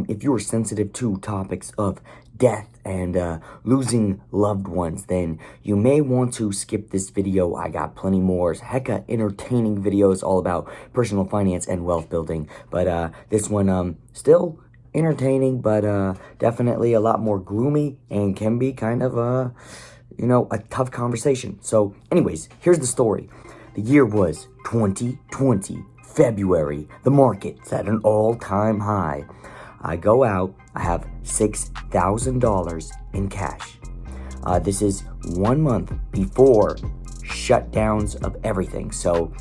if you are sensitive to topics of death and losing loved ones, then you may want to skip this video. I got plenty more hecka entertaining videos all about personal finance and wealth building. But this one still entertaining, but definitely a lot more gloomy and can be kind of a tough conversation. So anyways, here's the story. The year was 2020, February. The market's at an all-time high. I go out, I have $6,000 in cash. This is 1 month before shutdowns of everything. So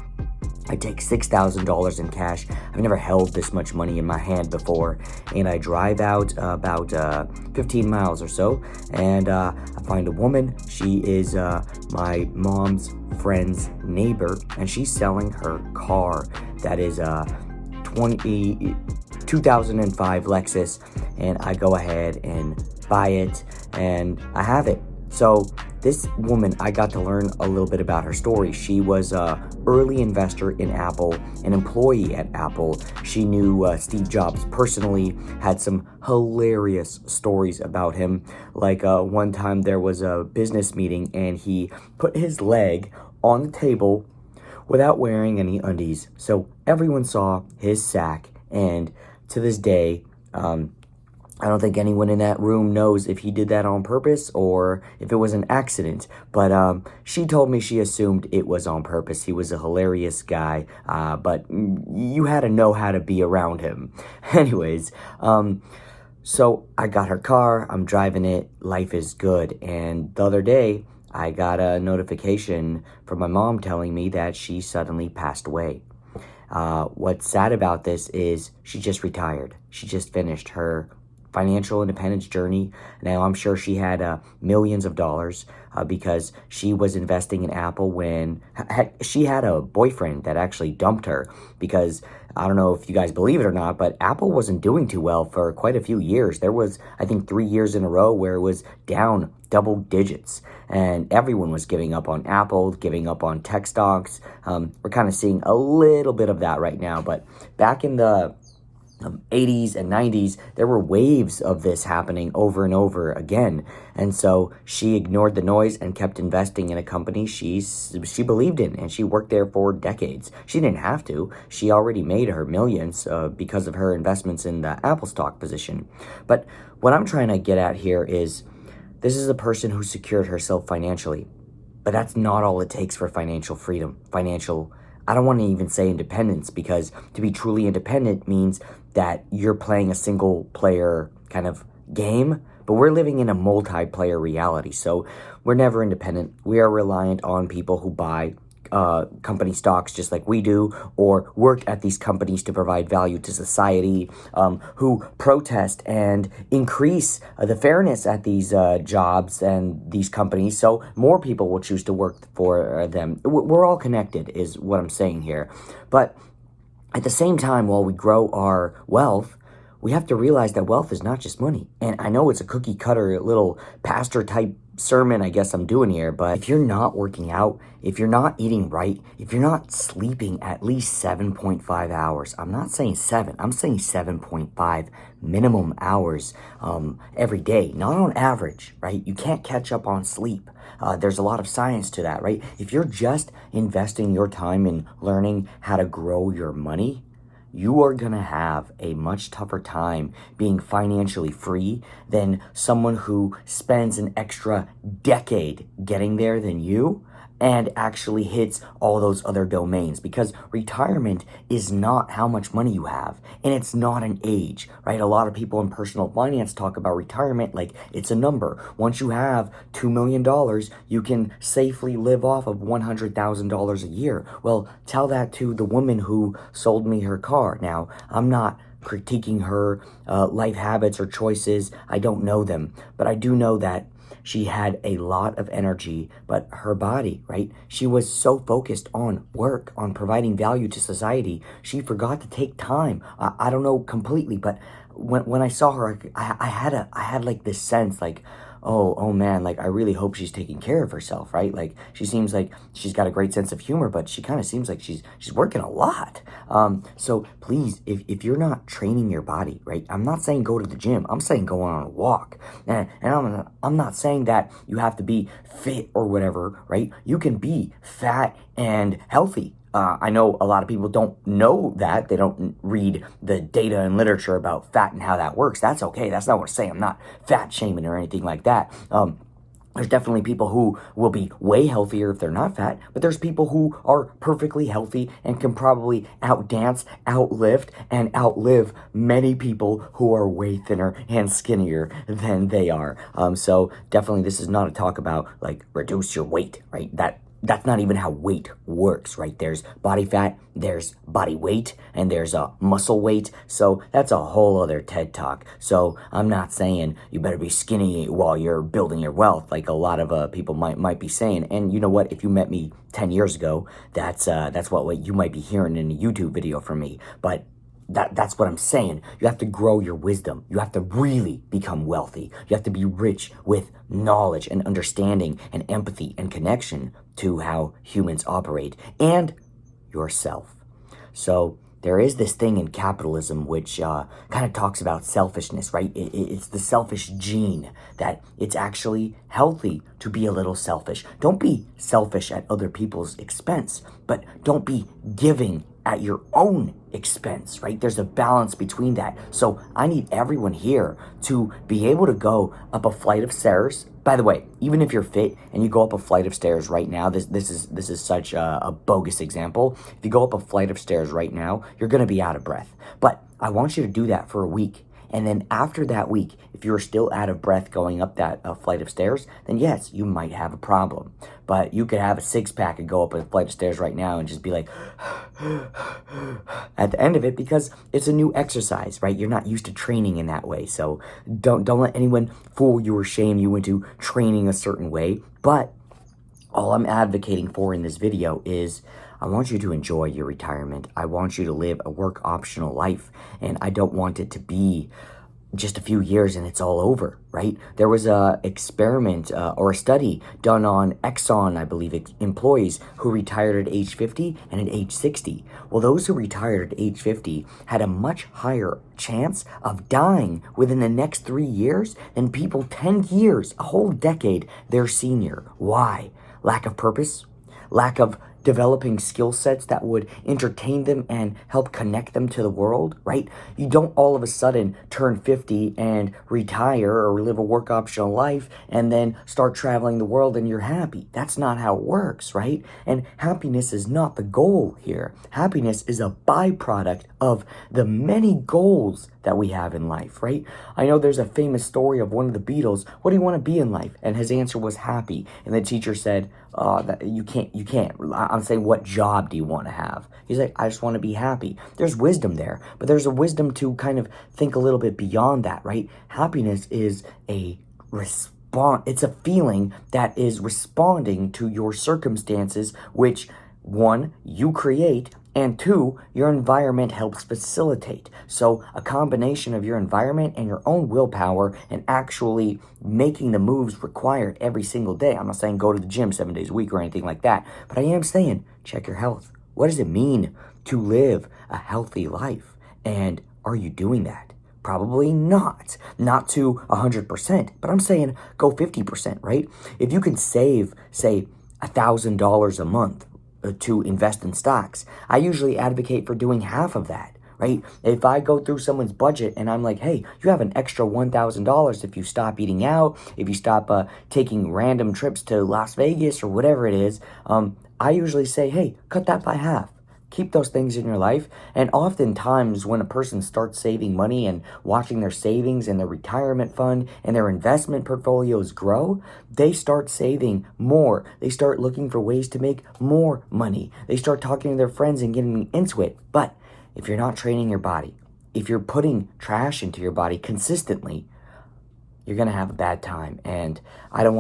I take $6,000 in cash. I've never held this much money in my hand before. And I drive out about 15 miles or so. And I find a woman. She is my mom's friend's neighbor. And she's selling her car. That is 2005 Lexus. And I go ahead and buy it. And I have it. So this woman, I got to learn a little bit about her story. She was an early investor in Apple, an employee at Apple. She knew Steve Jobs personally, had some hilarious stories about him. Like one time there was a business meeting and he put his leg on the table without wearing any undies. So everyone saw his sack, and to this day, I don't think anyone in that room knows if he did that on purpose or if it was an accident. But she told me she assumed it was on purpose. He was a hilarious guy, but you had to know how to be around him. Anyways, so I got her car. I'm driving it. Life is good. And the other day, I got a notification from my mom telling me that she suddenly passed away. What's sad about this is she just retired. She just finished her financial independence journey. Now, I'm sure she had millions of dollars because she was investing in Apple when she had a boyfriend that actually dumped her, because I don't know if you guys believe it or not, but Apple wasn't doing too well for quite a few years. There was, I think, 3 years in a row where it was down double digits, and everyone was giving up on Apple, giving up on tech stocks. We're kind of seeing a little bit of that right now, but back in the 80s and 90s, there were waves of this happening over and over again. And so she ignored the noise and kept investing in a company she believed in, and she worked there for decades. She didn't have to. She already made her millions because of her investments in the Apple stock position. But what I'm trying to get at here is, this is a person who secured herself financially. But that's not all it takes for financial freedom. I don't want to even say independence, because to be truly independent means that you're playing a single player kind of game, but we're living in a multiplayer reality. So we're never independent. We are reliant on people who buy company stocks just like we do, or work at these companies to provide value to society, who protest and increase the fairness at these jobs and these companies, so more people will choose to work for them. We're all connected is what I'm saying here. But at the same time, while we grow our wealth, we have to realize that wealth is not just money. And I know it's a cookie cutter little pastor type sermon I guess I'm doing here, but if you're not working out, if you're not eating right, if you're not sleeping at least 7.5 hours, I'm not saying 7, I'm saying 7.5 minimum hours every day, not on average, right? You can't catch up on sleep. There's a lot of science to that, right? If you're just investing your time in learning how to grow your money, you are going to have a much tougher time being financially free than someone who spends an extra decade getting there than you and actually hits all those other domains. Because retirement is not how much money you have, and it's not an age, right? A lot of people in personal finance talk about retirement like it's a number. Once you have $2 million, you can safely live off of $100,000 a year. Well, tell that to the woman who sold me her car. Now, I'm not critiquing her life habits or choices. I don't know them, but I do know that she had a lot of energy, but her body, right? She was so focused on work, on providing value to society, she forgot to take time. I don't know completely, but when I saw her, I had like this sense like, oh man, like I really hope she's taking care of herself, right? Like she seems like she's got a great sense of humor, but she kind of seems like she's working a lot. So please, if you're not training your body, right? I'm not saying go to the gym. I'm saying go on a walk. And I'm not saying that you have to be fit or whatever, right? You can be fat and healthy. I know a lot of people don't know that. They don't read the data and literature about fat and how that works. That's okay. That's not what I'm saying. I'm not fat shaming or anything like that. There's definitely people who will be way healthier if they're not fat, but there's people who are perfectly healthy and can probably outdance, outlift, and outlive many people who are way thinner and skinnier than they are. So definitely this is not a talk about like reduce your weight, right? That's not even how weight works, right? There's body fat, there's body weight, and there's muscle weight. So that's a whole other TED talk. So I'm not saying you better be skinny while you're building your wealth, like a lot of people might be saying. And you know what? If you met me 10 years ago, that's what you might be hearing in a YouTube video from me. But that's what I'm saying. You have to grow your wisdom. You have to really become wealthy. You have to be rich with knowledge and understanding and empathy and connection to how humans operate and yourself. So there is this thing in capitalism which kind of talks about selfishness, right? It's the selfish gene, that it's actually healthy to be a little selfish. Don't be selfish at other people's expense, but don't be giving at your own expense, right? There's a balance between that. So I need everyone here to be able to go up a flight of stairs. By the way, even if you're fit and you go up a flight of stairs right now, this is such a bogus example. If you go up a flight of stairs right now, you're going to be out of breath. But I want you to do that for a week. And then after that week, if you're still out of breath going up that flight of stairs, then yes, you might have a problem. But you could have a six-pack and go up a flight of stairs right now and just be like, at the end of it, because it's a new exercise, right? You're not used to training in that way. So don't let anyone fool you or shame you into training a certain way. But all I'm advocating for in this video is I want you to enjoy your retirement. I want you to live a work optional life, and I don't want it to be just a few years and it's all over, right? There was a experiment or a study done on Exxon, I believe, employees who retired at age 50 and at age 60. Well, those who retired at age 50 had a much higher chance of dying within the next 3 years than people 10 years, a whole decade, their senior. Why? Lack of purpose, lack of developing skill sets that would entertain them and help connect them to the world, right? You don't all of a sudden turn 50 and retire or live a work optional life and then start traveling the world and you're happy. That's not how it works, right? And happiness is not the goal here. Happiness is a byproduct of the many goals that we have in life, right? I know there's a famous story of one of the Beatles. What do you want to be in life? And his answer was happy. And the teacher said, that you can't. I'm saying, what job do you want to have? He's like, I just want to be happy. There's wisdom there, but there's a wisdom to kind of think a little bit beyond that, right? Happiness is a response. It's a feeling that is responding to your circumstances, which one, you create, and two, your environment helps facilitate. So a combination of your environment and your own willpower and actually making the moves required every single day. I'm not saying go to the gym 7 days a week or anything like that, but I am saying check your health. What does it mean to live a healthy life? And are you doing that? Probably not to 100%, but I'm saying go 50%, right? If you can save, say, $1,000 a month to invest in stocks, I usually advocate for doing half of that, right? If I go through someone's budget and I'm like, hey, you have an extra $1,000 if you stop eating out, if you stop taking random trips to Las Vegas or whatever it is, I usually say, hey, cut that by half. Keep those things in your life. And oftentimes when a person starts saving money and watching their savings and their retirement fund and their investment portfolios grow, they start saving more. They start looking for ways to make more money. They start talking to their friends and getting into it. But if you're not training your body, if you're putting trash into your body consistently, you're going to have a bad time. And I don't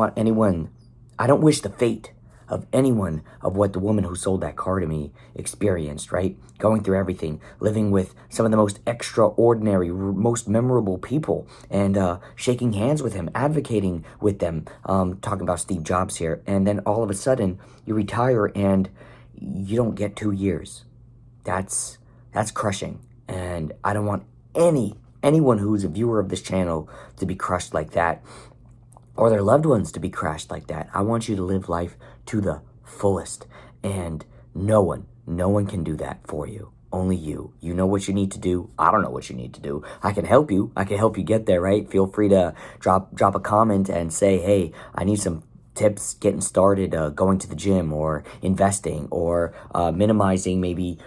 wish the fate of anyone of what the woman who sold that car to me experienced, right? Going through everything, living with some of the most extraordinary, most memorable people, and shaking hands with him, advocating with them, talking about Steve Jobs here. And then all of a sudden, you retire and you don't get 2 years. That's crushing. And I don't want anyone who's a viewer of this channel to be crushed like that, or their loved ones to be crushed like that. I want you to live life to the fullest, and no one can do that for you. Only you. You know what you need to do. I don't know what you need to do. I can help you. I can help you get there, right? Feel free to drop a comment and say, hey, I need some tips getting started, going to the gym, or investing, or minimizing maybe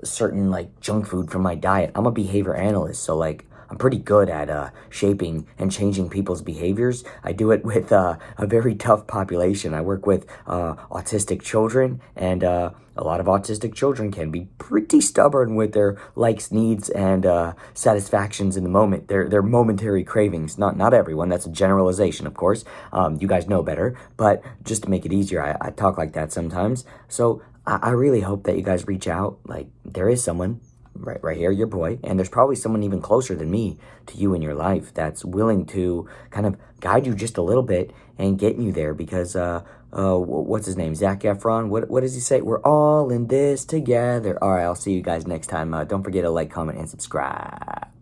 certain like junk food from my diet. I'm a behavior analyst, so like I'm pretty good at shaping and changing people's behaviors. I do it with a very tough population. I work with autistic children, and a lot of autistic children can be pretty stubborn with their likes, needs, and satisfactions in the moment. They're momentary cravings. Not everyone. That's a generalization, of course. You guys know better, but just to make it easier, I talk like that sometimes. So I really hope that you guys reach out. Like, there is someone right here, your boy, and there's probably someone even closer than me to you in your life that's willing to kind of guide you just a little bit and getting you there, because what's his name, Zac Efron, what does he say? We're all in this together. All right, I'll see you guys next time. Don't forget to like, comment, and subscribe.